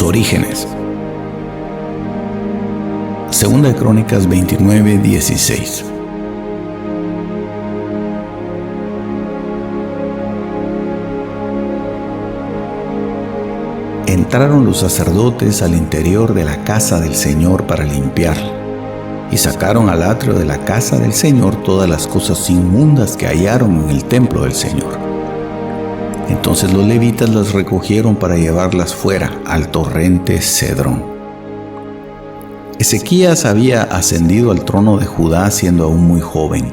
Sus orígenes. Segunda de Crónicas 29:16. Entraron los sacerdotes al interior de la casa del Señor para limpiarla, y sacaron al atrio de la casa del Señor todas las cosas inmundas que hallaron en el templo del Señor. Entonces los levitas las recogieron para llevarlas fuera al torrente Cedrón. Ezequías había ascendido al trono de Judá siendo aún muy joven.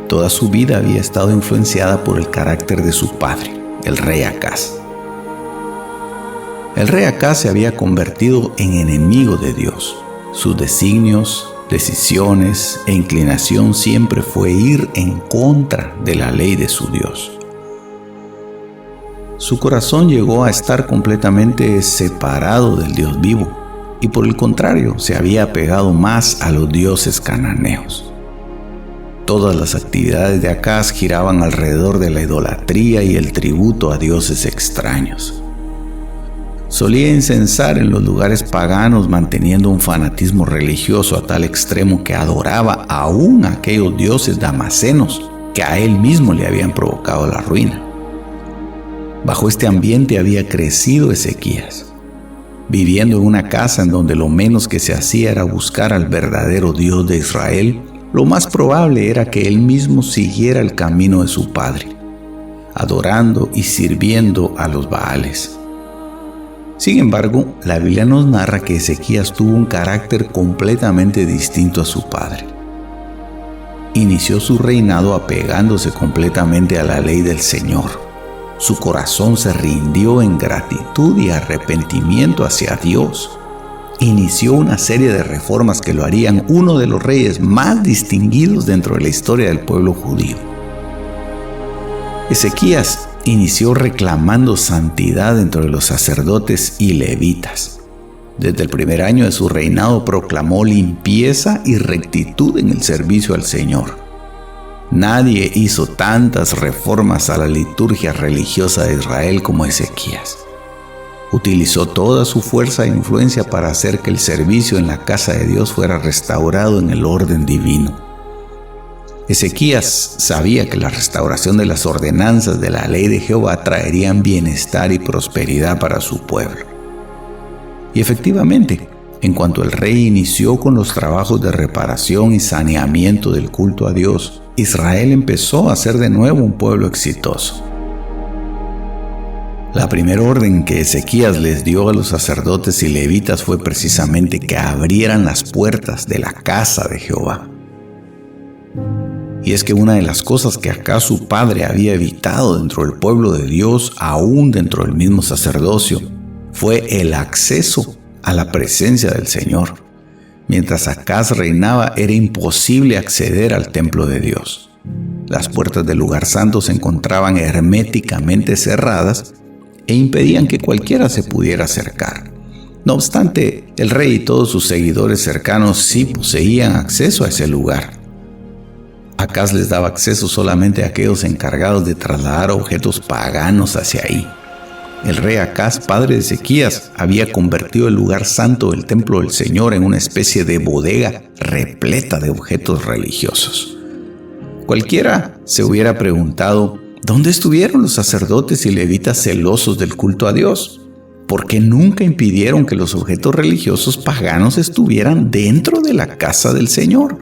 Toda su vida había estado influenciada por el carácter de su padre, el rey Acaz. El rey Acaz se había convertido en enemigo de Dios. Sus designios, decisiones e inclinación siempre fue ir en contra de la ley de su Dios. Su corazón llegó a estar completamente separado del Dios vivo y por el contrario se había apegado más a los dioses cananeos. Todas las actividades de Acaz giraban alrededor de la idolatría y el tributo a dioses extraños. Solía incensar en los lugares paganos manteniendo un fanatismo religioso a tal extremo que adoraba aún a aquellos dioses damasenos que a él mismo le habían provocado la ruina. Bajo este ambiente había crecido Ezequías, viviendo en una casa en donde lo menos que se hacía era buscar al verdadero Dios de Israel. Lo más probable era que él mismo siguiera el camino de su padre, adorando y sirviendo a los Baales. Sin embargo, la Biblia nos narra que Ezequías tuvo un carácter completamente distinto a su padre. Inició su reinado apegándose completamente a la ley del Señor. Su corazón se rindió en gratitud y arrepentimiento hacia Dios. Inició una serie de reformas que lo harían uno de los reyes más distinguidos dentro de la historia del pueblo judío. Ezequías inició reclamando santidad entre los sacerdotes y levitas. Desde el primer año de su reinado proclamó limpieza y rectitud en el servicio al Señor. Nadie hizo tantas reformas a la liturgia religiosa de Israel como Ezequías. Utilizó toda su fuerza e influencia para hacer que el servicio en la casa de Dios fuera restaurado en el orden divino. Ezequías sabía que la restauración de las ordenanzas de la ley de Jehová traerían bienestar y prosperidad para su pueblo. Y efectivamente, en cuanto el rey inició con los trabajos de reparación y saneamiento del culto a Dios, Israel empezó a ser de nuevo un pueblo exitoso. La primera orden que Ezequías les dio a los sacerdotes y levitas fue precisamente que abrieran las puertas de la casa de Jehová. Y es que una de las cosas que Acaz su padre había evitado dentro del pueblo de Dios, aún dentro del mismo sacerdocio, fue el acceso a la presencia del Señor. Mientras Acaz reinaba, era imposible acceder al templo de Dios. Las puertas del lugar santo se encontraban herméticamente cerradas e impedían que cualquiera se pudiera acercar. No obstante, el rey y todos sus seguidores cercanos sí poseían acceso a ese lugar. Acaz les daba acceso solamente a aquellos encargados de trasladar objetos paganos hacia ahí. El rey Acaz, padre de Ezequías, había convertido el lugar santo del templo del Señor en una especie de bodega repleta de objetos religiosos. Cualquiera se hubiera preguntado, ¿dónde estuvieron los sacerdotes y levitas celosos del culto a Dios? ¿Por qué nunca impidieron que los objetos religiosos paganos estuvieran dentro de la casa del Señor?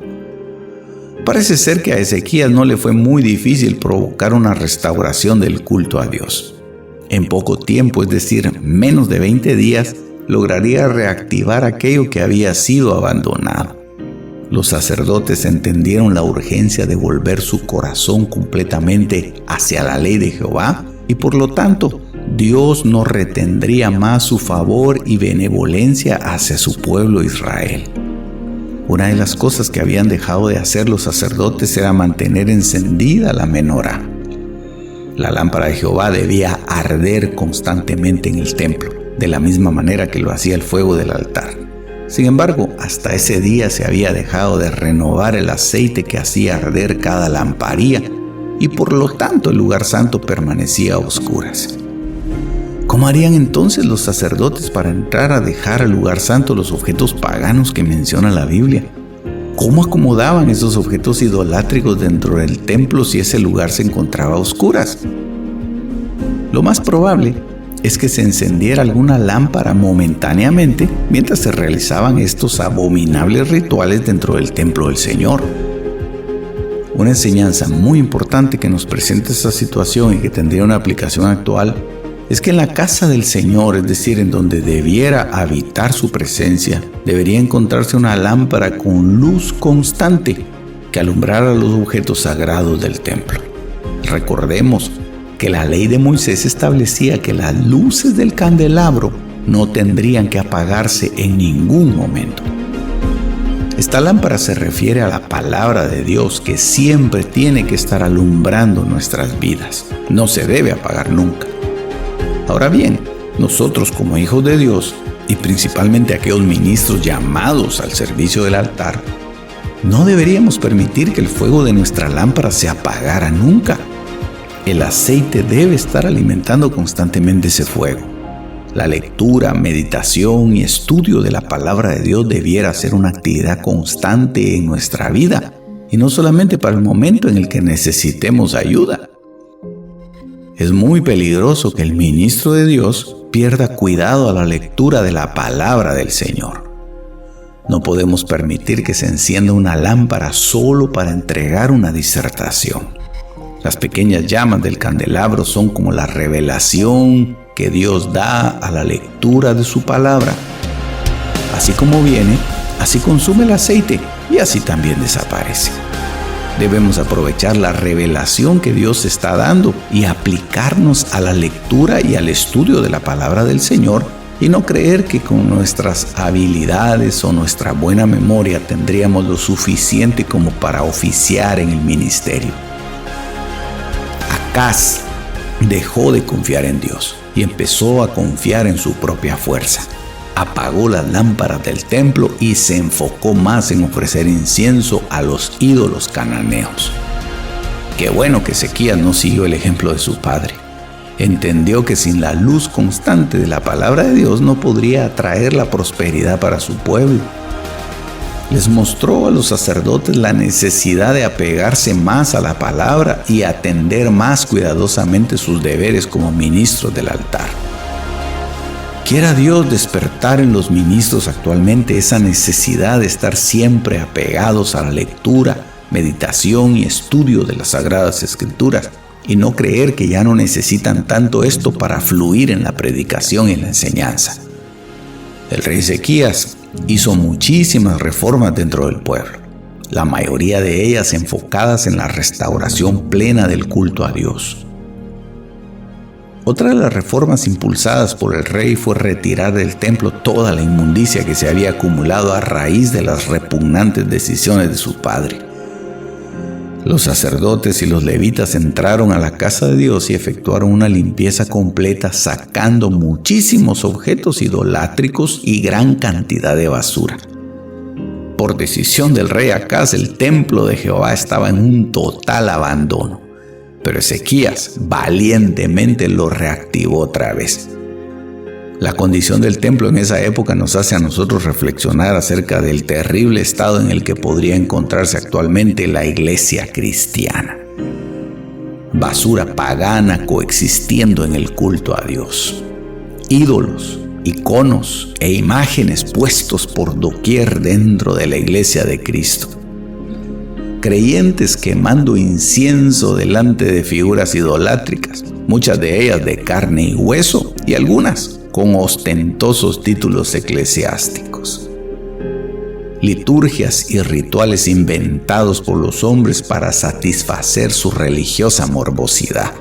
Parece ser que a Ezequías no le fue muy difícil provocar una restauración del culto a Dios. En poco tiempo, es decir, menos de 20 días, lograría reactivar aquello que había sido abandonado. Los sacerdotes entendieron la urgencia de volver su corazón completamente hacia la ley de Jehová y por lo tanto, Dios no retendría más su favor y benevolencia hacia su pueblo Israel. Una de las cosas que habían dejado de hacer los sacerdotes era mantener encendida la menorá. La lámpara de Jehová debía arder constantemente en el templo, de la misma manera que lo hacía el fuego del altar. Sin embargo, hasta ese día se había dejado de renovar el aceite que hacía arder cada lamparilla y por lo tanto el lugar santo permanecía a oscuras. ¿Cómo harían entonces los sacerdotes para entrar a dejar al lugar santo los objetos paganos que menciona la Biblia? ¿Cómo acomodaban esos objetos idolátricos dentro del templo si ese lugar se encontraba a oscuras? Lo más probable es que se encendiera alguna lámpara momentáneamente mientras se realizaban estos abominables rituales dentro del templo del Señor. Una enseñanza muy importante que nos presenta esta situación y que tendría una aplicación actual es que en la casa del Señor, es decir, en donde debiera habitar su presencia, debería encontrarse una lámpara con luz constante que alumbrara los objetos sagrados del templo. Recordemos que la ley de Moisés establecía que las luces del candelabro no tendrían que apagarse en ningún momento. Esta lámpara se refiere a la palabra de Dios que siempre tiene que estar alumbrando nuestras vidas. No se debe apagar nunca. Ahora bien, nosotros como hijos de Dios, y principalmente aquellos ministros llamados al servicio del altar, no deberíamos permitir que el fuego de nuestra lámpara se apagara nunca. El aceite debe estar alimentando constantemente ese fuego. La lectura, meditación y estudio de la palabra de Dios debiera ser una actividad constante en nuestra vida, y no solamente para el momento en el que necesitemos ayuda. Es muy peligroso que el ministro de Dios pierda cuidado a la lectura de la palabra del Señor. No podemos permitir que se encienda una lámpara solo para entregar una disertación. Las pequeñas llamas del candelabro son como la revelación que Dios da a la lectura de su palabra. Así como viene, así consume el aceite y así también desaparece. Debemos aprovechar la revelación que Dios está dando y aplicarnos a la lectura y al estudio de la palabra del Señor, y no creer que con nuestras habilidades o nuestra buena memoria tendríamos lo suficiente como para oficiar en el ministerio. Acaz dejó de confiar en Dios y empezó a confiar en su propia fuerza. Apagó las lámparas del templo y se enfocó más en ofrecer incienso a los ídolos cananeos. Qué bueno que Ezequías no siguió el ejemplo de su padre. Entendió que sin la luz constante de la palabra de Dios no podría atraer la prosperidad para su pueblo. Les mostró a los sacerdotes la necesidad de apegarse más a la palabra y atender más cuidadosamente sus deberes como ministros del altar. Quiera Dios despertar en los ministros actualmente esa necesidad de estar siempre apegados a la lectura, meditación y estudio de las Sagradas Escrituras, y no creer que ya no necesitan tanto esto para fluir en la predicación y en la enseñanza. El rey Ezequías hizo muchísimas reformas dentro del pueblo, la mayoría de ellas enfocadas en la restauración plena del culto a Dios. Otra de las reformas impulsadas por el rey fue retirar del templo toda la inmundicia que se había acumulado a raíz de las repugnantes decisiones de su padre. Los sacerdotes y los levitas entraron a la casa de Dios y efectuaron una limpieza completa, sacando muchísimos objetos idolátricos y gran cantidad de basura. Por decisión del rey Acaz, el templo de Jehová estaba en un total abandono. Pero Ezequías valientemente lo reactivó otra vez. La condición del templo en esa época nos hace a nosotros reflexionar acerca del terrible estado en el que podría encontrarse actualmente la iglesia cristiana. Basura pagana coexistiendo en el culto a Dios. Ídolos, iconos e imágenes puestos por doquier dentro de la iglesia de Cristo. Creyentes quemando incienso delante de figuras idolátricas, muchas de ellas de carne y hueso y algunas con ostentosos títulos eclesiásticos. Liturgias y rituales inventados por los hombres para satisfacer su religiosa morbosidad.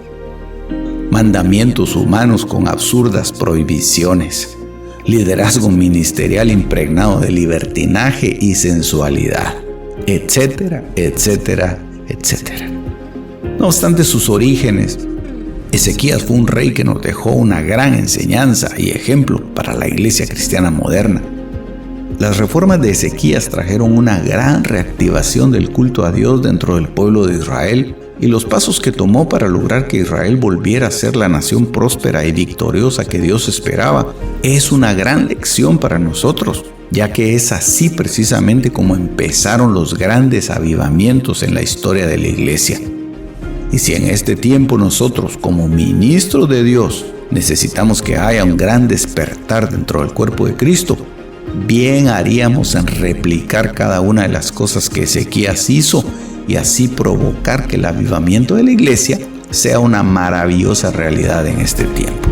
Mandamientos humanos con absurdas prohibiciones. Liderazgo ministerial impregnado de libertinaje y sensualidad. Etcétera, etcétera, etcétera. No obstante sus orígenes, Ezequías fue un rey que nos dejó una gran enseñanza y ejemplo para la iglesia cristiana moderna. Las reformas de Ezequías trajeron una gran reactivación del culto a Dios dentro del pueblo de Israel y los pasos que tomó para lograr que Israel volviera a ser la nación próspera y victoriosa que Dios esperaba, es una gran lección para nosotros, ya que es así precisamente como empezaron los grandes avivamientos en la historia de la iglesia. Y si en este tiempo nosotros, como ministros de Dios, necesitamos que haya un gran despertar dentro del cuerpo de Cristo, bien haríamos en replicar cada una de las cosas que Ezequías hizo y así provocar que el avivamiento de la iglesia sea una maravillosa realidad en este tiempo.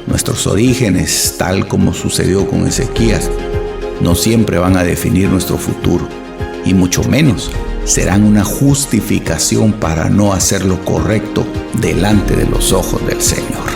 Nuestros orígenes, tal como sucedió con Ezequías, no siempre van a definir nuestro futuro, y mucho menos serán una justificación para no hacer lo correcto delante de los ojos del Señor.